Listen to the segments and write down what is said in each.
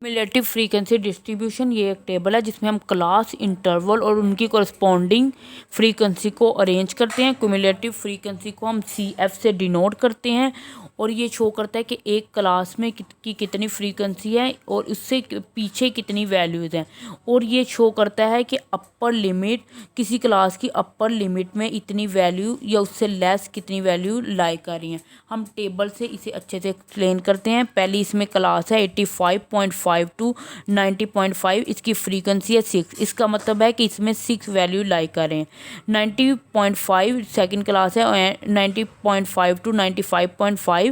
Cumulative frequency distribution ये एक table है जिसमें हम क्लास इंटरवल और उनकी कॉरस्पॉन्डिंग फ्रीक्वेंसी को अरेंज करते हैं। क्यूमुलेटिव फ्रीक्वेंसी को हम CF से डिनोट करते हैं और ये शो करता है कि एक क्लास में कितनी फ्रीक्वेंसी है और उससे पीछे कितनी वैल्यूज़ हैं, और ये शो करता है कि अपर लिमिट किसी क्लास की अपर लिमिट में इतनी वैल्यू या उससे लेस कितनी वैल्यू लाई कर रही हैं। हम टेबल से इसे अच्छे से एक्सप्लेन करते हैं। पहली इसमें क्लास है 85.5 टू 90.5, इसकी फ्रीक्वेंसी है 6, इसका मतलब है कि इसमें 6 वैल्यू लाई कर रहे हैं। 90.5 सेकंड क्लास है, 90.5 टू 95.5,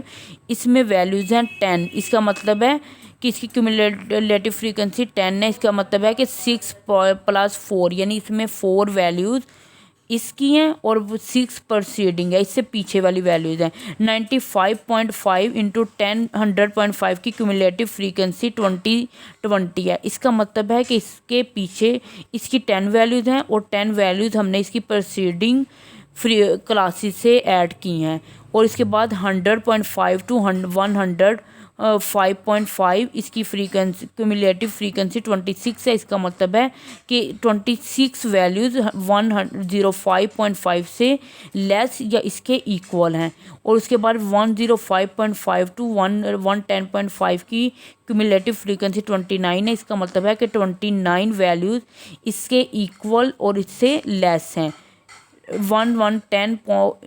इसमें वैल्यूज़ हैं 10, इसका मतलब है कि इसकी क्यूमुलेटिव फ्रीक्वेंसी 10 है। इसका मतलब है कि 6 + 4 यानी इसमें 4 वैल्यूज़ इसकी हैं और 6 प्रोसीडिंग है, इससे पीछे वाली वैल्यूज़ हैं। 95.5 इंटू 10 100.5 की क्यूमुलेटिव फ्रीक्वेंसी 20 है। इसका मतलब है कि इसके पीछे इसकी 10 वैल्यूज़ हैं और 10 वैल्यूज़ हमने इसकी प्रोसीडिंग क्लासेस से ऐड की हैं। और इसके बाद 100.5 टू 105.5 इसकी फ्रीक्वेंसी क्यूमुलेटिव फ्रीक्वेंसी 26 है। इसका मतलब है कि 26 वैल्यूज़ 105.5 से लेस या इसके इक्वल हैं। और उसके बाद 105.5 टू 110.5 की क्यूमुलेटिव फ्रीक्वेंसी 29 है। इसका मतलब है कि 29 वैल्यूज़ इसके इक्वल और इससे लेस हैं। 110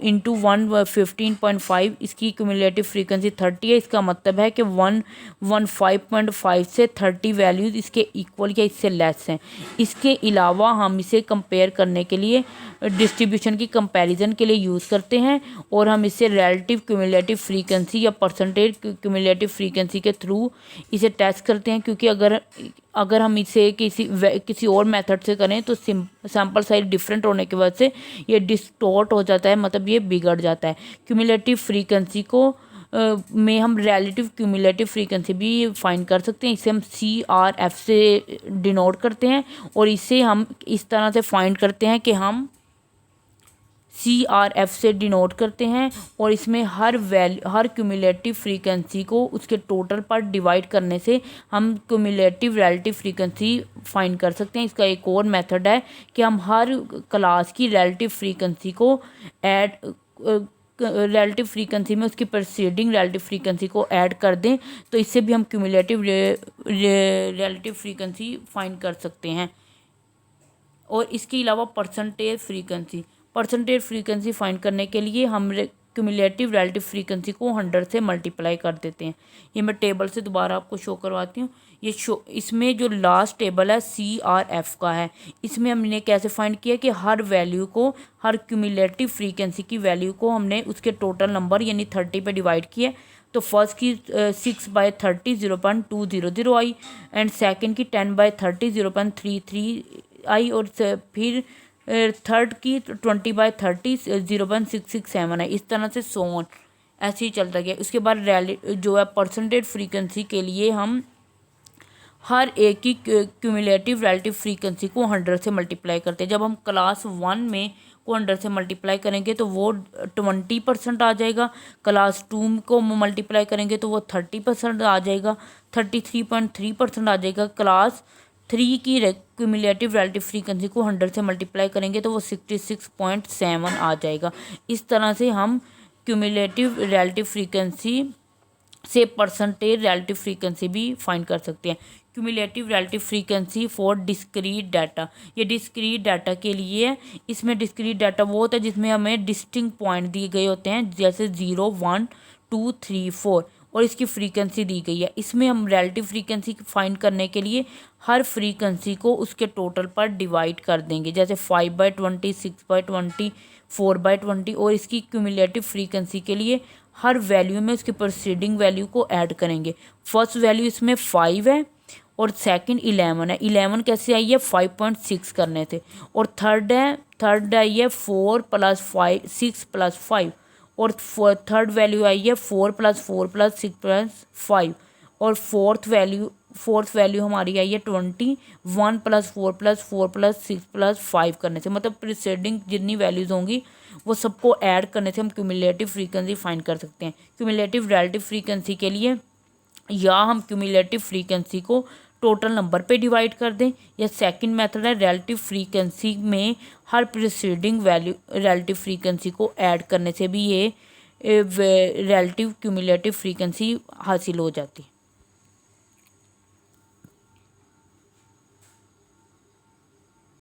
इंटू 115.5 इसकी क्यूमुलेटिव फ्रीक्वेंसी 30 है। इसका मतलब है कि 115.5 से 30 वैल्यूज़ इसके इक्वल या इससे लेस हैं। इसके अलावा हम इसे कंपेयर करने के लिए डिस्ट्रीब्यूशन की कंपैरिजन के लिए यूज़ करते हैं और हम इसे रिलेटिव क्यूमुलेटिव फ्रीक्वेंसी या परसेंटेज क्यूमुलेटिव फ्रीक्वेंसी के थ्रू इसे टेस्ट करते हैं, क्योंकि अगर हम इसे किसी और मेथड से करें तो सैम्पल साइज डिफरेंट होने की वजह से ये डिस्टॉर्ट हो जाता है, मतलब ये बिगड़ जाता है। क्यूमुलेटिव फ्रीक्वेंसी को में हम रिलेटिव क्यूमुलेटिव फ्रीक्वेंसी भी फाइंड कर सकते हैं। इसे हम CRF से डिनोट करते हैं और इसे हम इस तरह से फाइंड करते हैं कि हम CRF से डिनोट करते हैं और इसमें हर क्यूमुलेटिव फ्रीक्वेंसी को उसके टोटल पर डिवाइड करने से हम क्यूमुलेटिव रिलेटिव फ्रीक्वेंसी फाइंड कर सकते हैं। इसका एक और मेथड है कि हम हर क्लास की रिलेटिव फ्रीक्वेंसी को ऐड रिलेटिव फ्रीक्वेंसी में उसकी प्रीसीडिंग रिलेटिव फ्रीक्वेंसी को ऐड कर दें, तो इससे भी हम क्यूमुलेटिव रिलेटिव फ्रीक्वेंसी फाइंड कर सकते हैं। और इसके अलावा परसेंटेज फ्रीक्वेंसी फाइंड करने के लिए हम क्यूमुलेटिव रिलेटिव फ्रीक्वेंसी को 100 से मल्टीप्लाई कर देते हैं। ये मैं टेबल से दोबारा आपको शो करवाती हूँ। इसमें जो लास्ट टेबल है CRF का है, इसमें हमने कैसे फाइंड किया कि हर क्यूमुलेटिव फ्रीक्वेंसी की वैल्यू को हमने उसके टोटल नंबर यानी 30 पे डिवाइड किया। तो फर्स्ट की 6/30 0.200 आई, एंड सेकंड की 10/30 0.33 आई, और फिर थर्ड की 20/30 0.667 है। इस तरह से सोन ऐसे ही चलता गया। उसके बाद जो है परसेंटेज फ्रीक्वेंसी के लिए हम हर एक की क्यूमुलेटिव रिलेटिव फ्रीक्वेंसी को 100 से मल्टीप्लाई करते हैं। जब हम क्लास 1 में को 100 से मल्टीप्लाई करेंगे तो वो 20% आ जाएगा। क्लास 2 को मल्टीप्लाई करेंगे तो वो 30% आ जाएगा, 33.3% आ जाएगा। क्लास 3 की क्यूमुलेटिव रिलेटिव फ्रीक्वेंसी को 100 से मल्टीप्लाई करेंगे तो वो 66.7 आ जाएगा। इस तरह से हम क्यूमुलेटिव रिलेटिव फ्रीक्वेंसी से परसेंटेज रिलेटिव फ्रीक्वेंसी भी फाइंड कर सकते हैं। Cumulative relative frequency for discrete data, ये डिस्क्रीट डाटा के लिए, इसमें डिस्क्रीट डाटा वो होता है जिसमें हमें डिस्टिंक्ट पॉइंट दिए गए होते हैं, जैसे 0 1 2 3 4, और इसकी फ्रीक्वेंसी दी गई है। इसमें हम रिलेटिव फ्रीक्वेंसी फाइंड करने के लिए हर फ्रीक्वेंसी को उसके टोटल पर डिवाइड कर देंगे, जैसे 5/20 6/20 4/20, और इसकी क्यूमुलेटिव फ्रीक्वेंसी के लिए हर वैल्यू में उसकी प्रीसीडिंग वैल्यू को ऐड करेंगे। फर्स्ट वैल्यू इसमें 5 है और सेकंड 11 है। 11 कैसे आई है? 5.6 करने थे। और थर्ड आई है 4 + 5 6 + 5, और थर्ड वैल्यू आई है 4 + 4 + 6 + 5, और फोर्थ वैल्यू हमारी आई है 20 1 + 4 + 4 + 6 + 5 करने से, मतलब प्रीसीडिंग जितनी वैल्यूज़ होंगी वो सबको ऐड करने से हम क्यूमुलेटिव फ्रीक्वेंसी फाइंड कर सकते हैं। क्यूमुलेटिव रिलेटिव फ्रीक्वेंसी के लिए या हम क्यूमुलेटिव फ्रीक्वेंसी को टोटल नंबर पे डिवाइड कर दें, या सेकंड मेथड है रिलेटिव फ्रीक्वेंसी में हर प्रीसीडिंग वैल्यू रिलेटिव फ्रीक्वेंसी को ऐड करने से भी ये रिलेटिव क्यूमुलेटिव फ्रीक्वेंसी हासिल हो जाती है।